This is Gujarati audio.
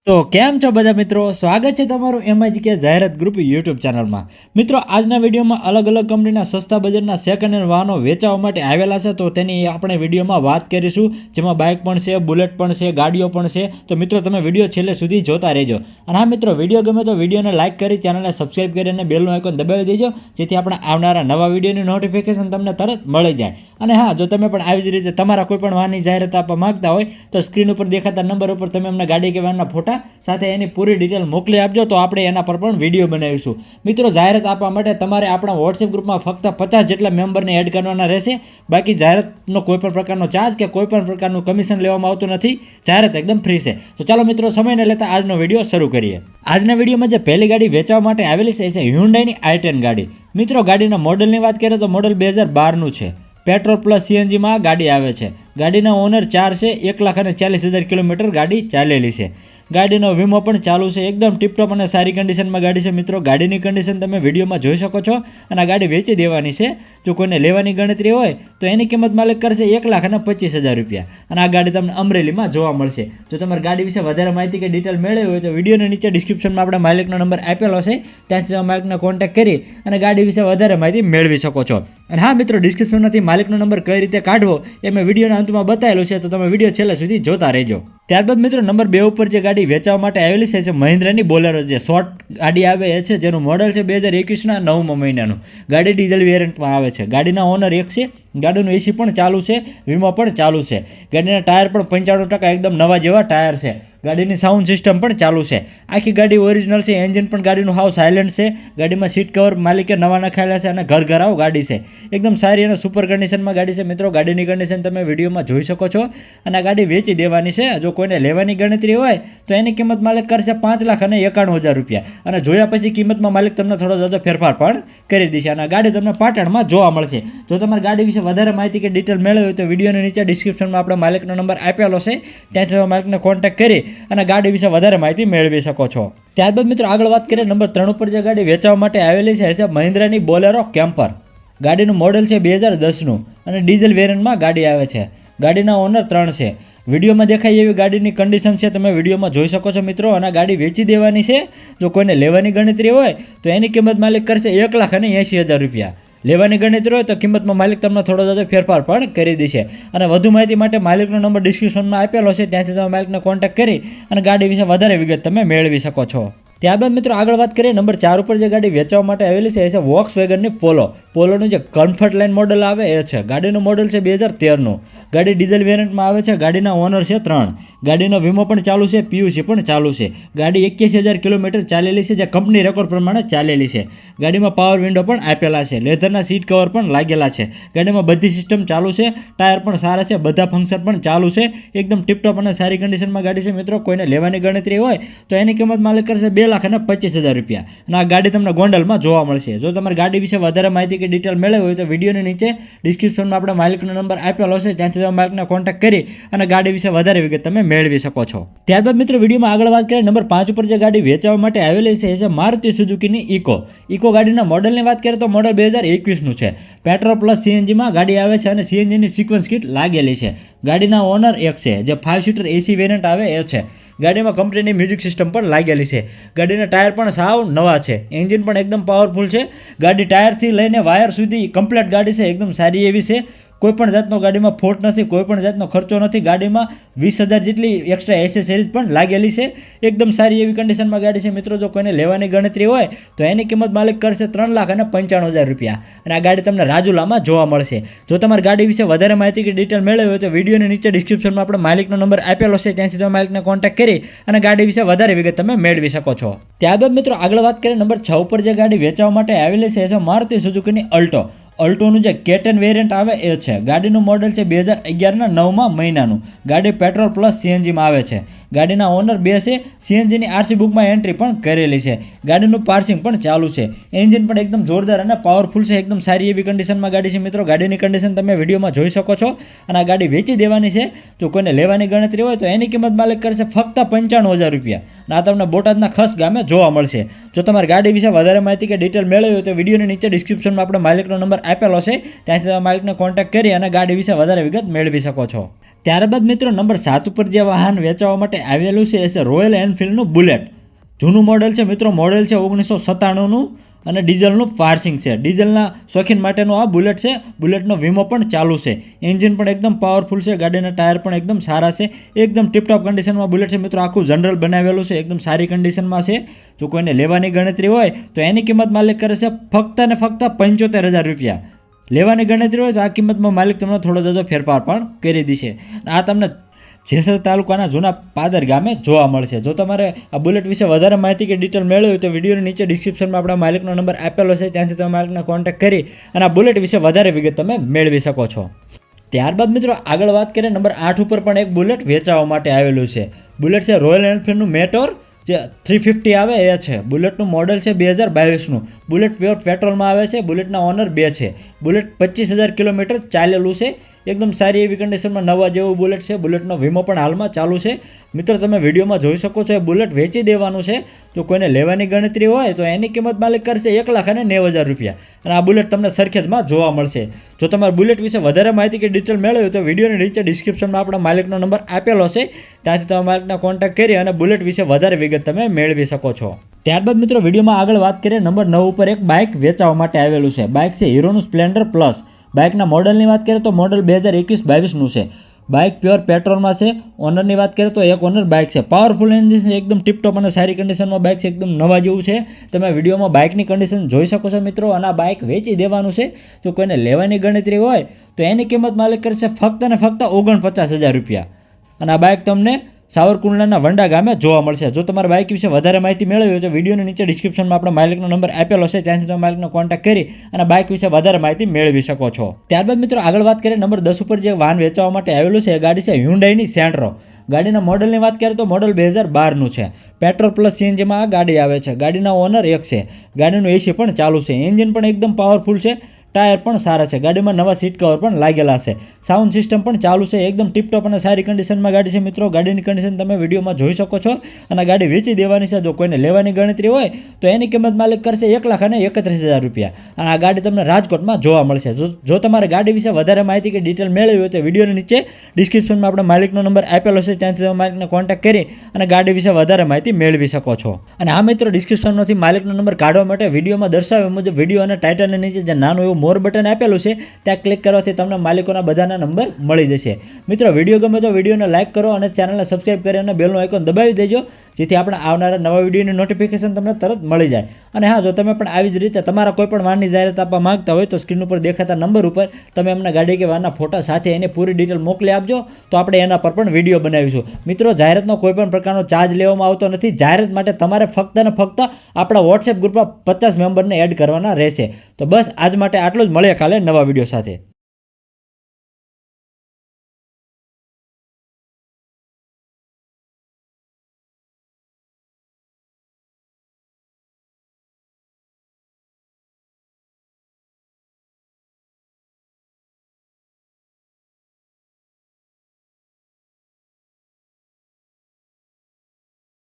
તો કેમ છો બધા મિત્રો, સ્વાગત છે તમારું એમઆઈજીકે જાહેરાત ગ્રુપ યુટ્યુબ ચેનલમાં। મિત્રો આજના વિડીયોમાં અલગ અલગ કંપનીના સસ્તા બજેટના સેકન્ડ હેન્ડ વાહનો વેચવા માટે આવેલા છે, તો તેની આપણે વિડીયોમાં વાત કરીશું, જેમાં બાઇક પણ છે, બુલેટ પણ છે, ગાડીઓ પણ છે। તો મિત્રો તમે વિડીયો છેલ્લે સુધી જોતા રહેજો। અને હા મિત્રો, વિડીયો ગમે તો વિડીયોને લાઇક કરી, ચેનલને સબસ્ક્રાઇબ કરી અને બેલનું આઇકોન દબાવી દેજો, જેથી આપણે આવનારા નવા વિડીયોની નોટિફિકેશન તમને તરત મળી જાય। અને હા, જો તમે પણ આવી જ રીતે તમારા કોઈ પણ વાહનની જાહેરાત આપવા માંગતા હોય તો સ્ક્રીન ઉપર દેખાતા નંબર ઉપર તમે અમને ગાડી કે વાહનના ફોટા સાથે એની પૂરી ડિટેલ મોકલી આપજો, તો આપણે એના પર પણ વિડીયો બનાવીશું। મિત્રો, જાહેરાત આપવા માટે તમારે આપણા વોટ્સએપ ગ્રુપમાં ફક્ત 50 જેટલા મેમ્બરને એડ કરવાના રહેશે। બાકી જાહેરાતનો કોઈ પણ પ્રકારનો ચાર્જ કે કોઈ પણ પ્રકારનું કમિશન લેવામાં આવતું નથી। જાહેરાત એકદમ ફ્રી છે। તો ચાલો મિત્રો, સમયને લેતા આજનો વિડીયો શરૂ કરીએ। આજના વિડીયોમાં જે પહેલી ગાડી વેચવા માટે આવેલી છે હ્યુન્ડાઈની i10 ગાડી। મિત્રો, ગાડીના મોડલની વાત કરીએ તો મોડલ 2012નું છે। પેટ્રોલ પ્લસ સીએનજીમાં ગાડી આવે છે। ગાડીના ઓનર 4 છે। 1,40,000 કિલોમીટર ગાડી ચાલેલી છે। ગાડીનો વીમો પણ ચાલુ છે। એકદમ ટીપટોપ અને સારી કન્ડિશનમાં ગાડી છે। મિત્રો, ગાડીની કન્ડિશન તમે વિડીયોમાં જોઈ શકો છો। અને આ ગાડી વેચી દેવાની છે। જો કોઈને લેવાની ગણતરી હોય તો એની કિંમત માલિક કરશે 1,25,000 રૂપિયા। અને આ ગાડી તમને અમરેલીમાં જોવા મળશે। જો તમારે ગાડી વિશે વધારે માહિતી કે ડિટેલ મેળવી હોય તો વિડીયોની નીચે ડિસ્ક્રિપ્શનમાં આપણે માલિકનો નંબર આપેલો છે, ત્યાંથી તમે માલિકને કોન્ટેક્ટ કરી અને ગાડી વિશે વધારે માહિતી મેળવી શકો છો। અને હા મિત્રો, ડિસ્ક્રિપ્શનમાંથી માલિકનો નંબર કઈ રીતે કાઢવો એ મેં વિડીયોના અંતમાં બતાવેલું છે, તો તમે વિડીયો છેલ્લે સુધી જોતા રહેજો। ત્યારબાદ મિત્રો, નંબર 2 ઉપર જે ગાડી વેચવા માટે આવેલી છે મહિન્દ્રાની બોલેરો, જે શોર્ટ ગાડી આવે છે, જેનું મોડલ છે 2021ના 9મા મહિનાનું। ગાડી ડીઝલ વેરિયન્ટમાં આવે છે। ગાડીના ઓનર 1 છે। ગાડીનું એસી પણ ચાલુ છે, વીમો પણ ચાલુ છે। ગાડીના ટાયર પણ 95% એકદમ નવા જેવા ટાયર છે। ગાડીની સાઉન્ડ સિસ્ટમ પણ ચાલુ છે। આખી ગાડી ઓરિજિનલ છે। એન્જિન પણ ગાડીનું હાવ સાયલેન્ટ છે। ગાડીમાં સીટ કવર માલિકે નવા નખાયેલા છે અને ઘરઘરાવ ગાડી છે। એકદમ સારી અને સુપર કન્ડિશનમાં ગાડી છે। મિત્રો, ગાડીની કન્ડિશન તમે વિડીયોમાં જોઈ શકો છો। અને આ ગાડી વેચી દેવાની છે। જો કોઈને લેવાની ગણતરી હોય તો એની કિંમત માલિક કરશે 5,91,000 રૂપિયા। અને જોયા પછી કિંમતમાં માલિક તમને થોડો જાજો ફેરફાર પણ કરી દેશે। અને આ ગાડી તમને પાટણમાં જોવા મળશે। જો તમારે ગાડી વિશે વધારે માહિતી કે ડિટેલ મેળવી હોય તો વિડીયોની નીચે ડિસ્ક્રિપ્શનમાં આપણે માલિકનો નંબર આપેલો છે, ત્યાંથી તમે માલિકને કોન્ટેક્ટ કરી અને ગાડી વિશે વધારે માહિતી મેળવી શકો છો। ત્યારબાદ મિત્રો, આગળ વાત કરીએ નંબર 3 ઉપર જે ગાડી વેચવા માટે આવેલી છે મહિન્દ્રાની બોલેરો કેમ્પર। ગાડીનું મોડલ છે 2010નું અને ડીઝલ વેરિયન્ટમાં ગાડી આવે છે। ગાડીના ઓનર 3 છે। વિડીયોમાં દેખાય એવી ગાડીની કન્ડિશન છે, તમે વિડીયોમાં જોઈ શકો છો મિત્રો। અને ગાડી વેચી દેવાની છે। જો કોઈને લેવાની ગણતરી હોય તો એની કિંમત માલિક કરશે 1,80,000 રૂપિયા। લેવાની ગણતરી હોય તો કિંમતમાં માલિક તમને થોડો જાજો ફેરફાર પણ કરી દેશે। અને વધુ માહિતી માટે માલિકનો નંબર ડિસ્ક્રિપ્શનમાં આપેલો છે, ત્યાંથી તમે માલિકને કોન્ટેક્ટ કરી અને ગાડી વિશે વધારે વિગત તમે મેળવી શકો છો। ત્યારબાદ મિત્રો, આગળ વાત કરીએ નંબર 4 ઉપર જે ગાડી વેચવા માટે આવેલી છે એ છે વોક્સવેગનની પોલોનું જે કમ્ફર્ટ લાઇન મોડલ આવે એ છે। ગાડીનું મોડલ છે 2013નું। ગાડી ડીઝલ વેરિયન્ટમાં આવે છે। ગાડીના ઓનર છે 3। ગાડીનો વીમો પણ ચાલુ છે, પીયુસી પણ ચાલુ છે। ગાડી 81,000 કિલોમીટર ચાલેલી છે, જે કંપની રેકોર્ડ પ્રમાણે ચાલેલી છે। ગાડીમાં પાવર વિન્ડો પણ આપેલા છે। લેધરના સીટ કવર પણ લાગેલા છે। ગાડીમાં બધી સિસ્ટમ ચાલુ છે। ટાયર પણ સારા છે, બધા ફંક્શન પણ ચાલુ છે। એકદમ ટીપટોપ અને સારી કન્ડિશનમાં ગાડી છે। મિત્રો, કોઈને લેવાની ગણતરી હોય તો એની કિંમત માલિક કરશે 2,25,000 રૂપિયા। અને આ ગાડી તમને ગોંડલમાં જોવા મળશે। જો તમારે ગાડી વિશે વધારે માહિતી કે ડિટેલ મેળવી હોય તો વિડીયોની નીચે ડિસ્ક્રિપ્શનમાં આપણે માલિકનો નંબર આપેલો છે, ત્યાંથી તમે માલિકને કોન્ટેક્ટ કરી અને ગાડી વિશે વધારે વિગત તમે મેળવી શકો છો। ત્યારબાદ મિત્રો, વિડીયોમાં આગળ વાત કરીએ નંબર 5 ઉપર જે ગાડી વેચવા માટે આવેલી છે એ છે મારુતિ સુઝુકીની ઇકો ગાડીના મોડલની વાત કરીએ તો મોડલ 2021નું છે। પેટ્રોલ પ્લસ સીએનજીમાં ગાડી આવે છે અને સીએનજીની સિક્વન્સ કિટ લાગેલી છે। ગાડીના ઓનર 1 છે, જે 5 સીટર એસી વેરિયન્ટ આવે એ છે। ગાડીમાં કંપનીની મ્યુઝિક સિસ્ટમ પણ લાગેલી છે। ગાડીના ટાયર પણ સાવ નવા છે। એન્જિન પણ એકદમ પાવરફુલ છે। ગાડી ટાયરથી લઈને વાયર સુધી કમ્પ્લીટ ગાડી છે, એકદમ સારી એવી છે। કોઈ પણ જાતનો ગાડીમાં ફોલ્ટ નથી, કોઈ પણ જાતનો ખર્ચો નથી। ગાડીમાં 20,000 જેટલી એક્સ્ટ્રા એસેસરીઝ પણ લાગેલી છે। એકદમ સારી એવી કન્ડિશનમાં ગાડી છે। મિત્રો, જો કોઈને લેવાની ગણતરી હોય તો એની કિંમત માલિક કરશે 3,95,000 રૂપિયા। અને આ ગાડી તમને રાજુલામાં જોવા મળશે। જો તમારે ગાડી વિશે વધારે માહિતી કે ડિટેલ મેળવી હોય તો વિડીયોની નીચે ડિસ્ક્રિપ્શનમાં આપણે માલિકનો નંબર આપેલો છે, ત્યાંથી તમે માલિકને કોન્ટેક્ટ કરી અને ગાડી વિશે વધારે વિગત તમે મેળવી શકો છો। ત્યારબાદ મિત્રો, આગળ વાત કરીએ નંબર 6 ઉપર જે ગાડી વેચવા માટે આવેલી છે એ છે મારુતિ સુઝુકીની અલ્ટોનું જે કેટન વેરિયન્ટ આવે એ છે। ગાડીનું મોડલ છે 2011ના 9મા મહિનાનું। ગાડી પેટ્રોલ પ્લસ સીએનજીમાં આવે છે। ગાડીના ઓનર 2 છે। સીએનજીની આરસી બુકમાં એન્ટ્રી પણ કરેલી છે। ગાડીનું પાર્સિંગ પણ ચાલુ છે। એન્જિન પણ એકદમ જોરદાર અને પાવરફુલ છે। એકદમ સારી એવી કન્ડિશનમાં ગાડી છે। મિત્રો, ગાડીની કન્ડિશન તમે વિડીયોમાં જોઈ શકો છો। અને આ ગાડી વેચી દેવાની છે। જો કોઈને લેવાની ગણતરી હોય તો એની કિંમત માલિક કરશે ફક્ત 95,000 રૂપિયા। અને આ તમને બોટાદના ખસ ગામે જોવા મળશે। જો તમારે ગાડી વિશે વધારે માહિતી કે ડિટેલ મેળવી હોય તો વિડીયોની નીચે ડિસ્ક્રિપ્શનમાં આપણે માલિકનો નંબર આપેલો છે, ત્યાંથી તમે માલિકને કોન્ટેક્ટ કરી અને ગાડી વિશે વધારે વિગત મેળવી શકો છો। ત્યારબાદ મિત્રો નંબર 7 ઉપર જે વાહન વેચવા માટે આવેલું છે એ છે રોયલ એનફિલ્ડનું બુલેટ. જૂનું મોડેલ છે મિત્રો, મોડેલ છે 1997નું અને ડીઝલનું પાર્સિંગ છે. ડીઝલના શોખીન માટેનું આ બુલેટ છે. બુલેટનો વીમો પણ ચાલુ છે. એન્જિન પણ એકદમ પાવરફુલ છે. ગાડીના ટાયર પણ એકદમ સારા છે. એકદમ ટીપટોપ કન્ડિશનમાં બુલેટ છે મિત્રો. આખું જનરલ બનાવેલું છે, એકદમ સારી કન્ડિશનમાં છે. જો કોઈને લેવાની ગણતરી હોય તો એની કિંમત માલિક કરે છે ફક્ત ને ફક્ત 75,000 રૂપિયા. લેવાની ગણતરી હોય તો આ કિંમતમાં માલિક તમને થોડો જજો ફેરફાર પણ કરી દેશે. આ તમને જેસર તાલુકાના જૂના પાદર ગામે જોવા મળશે. જો તમારે આ બુલેટ વિશે વધારે માહિતી કે ડિટેલ મેળવી હોય તો વિડીયોની નીચે ડિસ્ક્રિપ્શનમાં આપણા માલિકનો નંબર આપેલો છે, ત્યાંથી તમે માલિકને કોન્ટેક્ટ કરી અને આ બુલેટ વિશે વધારે વિગત તમે મેળવી શકો છો. ત્યારબાદ મિત્રો આગળ વાત કરીએ, નંબર 8 ઉપર પણ એક બુલેટ વેચાવા માટે આવેલું છે. બુલેટ છે રોયલ એનફિલ્ડનું મેટોર, જે 350 આવે એ છે. બુલેટનું મોડલ છે 2022નું. બુલેટ પ્યોર પેટ્રોલમાં આવે છે. બુલેટના ઓનર 2 છે. બુલેટ 25,000 કિલોમીટર ચાલેલું છે. એકદમ સારી એવી કન્ડિશનમાં નવા જેવું બુલેટ છે. બુલેટનો વીમો પણ હાલમાં ચાલુ છે. મિત્રો તમે વિડીયોમાં જોઈ શકો છો, એ બુલેટ વેચી દેવાનું છે. જો કોઈને લેવાની ગણતરી હોય તો એની કિંમત માલિક કરશે 1,90,000 રૂપિયા. અને આ બુલેટ તમને સરખેજમાં જોવા મળશે. જો તમારે બુલેટ વિશે વધારે માહિતી કે ડિટેલ મેળવી તો વિડીયોની નીચે ડિસ્ક્રિપ્શનમાં આપણા માલિકનો નંબર આપેલો છે, ત્યાંથી તમે માલિકને કોન્ટેક્ટ કરી અને બુલેટ વિશે વધારે વિગત તમે મેળવી શકો છો. ત્યારબાદ મિત્રો વિડીયોમાં આગળ વાત કરીએ, નંબર 9 ઉપર એક બાઇક વેચાવા માટે આવેલું છે. બાઇક છે હીરોનું સ્પ્લેન્ડર પ્લસ. બાઇકના મોડલની વાત કરીએ તો મોડલ 2021-22નું છે. બાઇક પ્યોર પેટ્રોલમાં છે. ઓનરની વાત કરીએ તો એક ઓનર બાઇક છે. પાવરફુલ એન્જિન છે, એકદમ ટીપટોપ અને સારી કન્ડિશનમાં બાઇક છે. એકદમ નવા જેવું છે. તમે વિડીયોમાં બાઇકની કન્ડિશન જોઈ શકો છો મિત્રો. અને આ બાઇક વેચી દેવાનું છે. જો કોઈને લેવાની ગણતરી હોય તો એની કિંમત માલિક કરશે ફક્ત ને ફક્ત 49,000 રૂપિયા. અને આ બાઇક તમને સાવરકુંડલાના વંડા ગામે જોવા મળશે. જો તમારે બાઇક વિશે વધારે માહિતી મેળવી હોય તો વિડીયોની નીચે ડિસ્ક્રિપ્શનમાં આપણા માલિકનો નંબર આપેલો છે, ત્યાંથી તમે માલિકનો કોન્ટેક્ટ કરી અને બાઇક વિશે વધારે માહિતી મેળવી શકો છો. ત્યારબાદ મિત્રો આગળ વાત કરીએ, નંબર 10 ઉપર જે વાહન વેચવા માટે આવેલું છે એ ગાડી છે હ્યુન્ડાઈની સેન્ટ્રો. ગાડીના મોડલની વાત કરીએ તો મોડલ 2012નું છે. પેટ્રોલ પ્લસ સીએનજીમાં આ ગાડી આવે છે. ગાડીના ઓનર 1 છે. ગાડીનું એસી પણ ચાલુ છે. એન્જિન પણ એકદમ પાવરફુલ છે. ટાયર પણ સારા છે. ગાડીમાં નવા સીટ કવર પણ લાગેલા છે. સાઉન્ડ સિસ્ટમ પણ ચાલુ છે. એકદમ ટીપટોપ અને સારી કન્ડિશનમાં ગાડી છે મિત્રો. ગાડીની કન્ડિશન તમે વિડીયોમાં જોઈ શકો છો. અને ગાડી વેચી દેવાની છે. જો કોઈને લેવાની ગણતરી હોય તો એની કિંમત માલિક કરશે 1,31,000 રૂપિયા. અને આ ગાડી તમને રાજકોટમાં જોવા મળશે. જો તમારે ગાડી વિશે વધારે માહિતી કે ડિટેલ મેળવી હોય તો વિડીયોની નીચે ડિસ્ક્રિપ્શનમાં આપણે માલિકનો નંબર આપેલો છે, ત્યાંથી તમે માલિકને કોન્ટેક્ટ કરી અને ગાડી વિશે વધારે માહિતી મેળવી શકો છો. અને આ મિત્રો ડિસ્ક્રિપ્શનમાંથી માલિકનો નંબર કાઢવા માટે વિડીયોમાં દર્શાવ્યા મુજબ વિડીયો અને ટાઇટલની નીચે જે નાનું એવું મોર બટન આપેલું છે ત્યાં ક્લિક કરવાથી તમને માલિકોના બધાના નંબર મળી જશે. મિત્રો વિડીયો ગમે તો વિડીયોને લાઇક કરો અને ચેનલને સબસ્ક્રાઇબ કરી અને બેલનું આઇકોન દબાવી દેજો, જેથી આપણે આવનારા નવા વિડીયોની નોટિફિકેશન તમને તરત મળી જાય. અને હા, જો તમે પણ આવી જ રીતે તમારા કોઈ પણ વાહનની જાહેરાત આપવા માંગતા હોય તો સ્ક્રીન ઉપર દેખાતા નંબર ઉપર તમે એમના ગાડી કે વાહનના ફોટા સાથે એની પૂરી ડિટેલ મોકલી આપજો, તો આપણે એના પર પણ વિડીયો બનાવીશું. મિત્રો જાહેરાતનો કોઈ પણ પ્રકારનો ચાર્જ લેવામાં આવતો નથી. જાહેરાત માટે તમારે ફક્ત ને ફક્ત આપણા વોટ્સએપ ગ્રુપમાં 50 મેમ્બરને એડ કરવાના રહેશે. તો બસ આજ માટે આટલું જ. મળીએ કાલે નવા વિડીયો સાથે.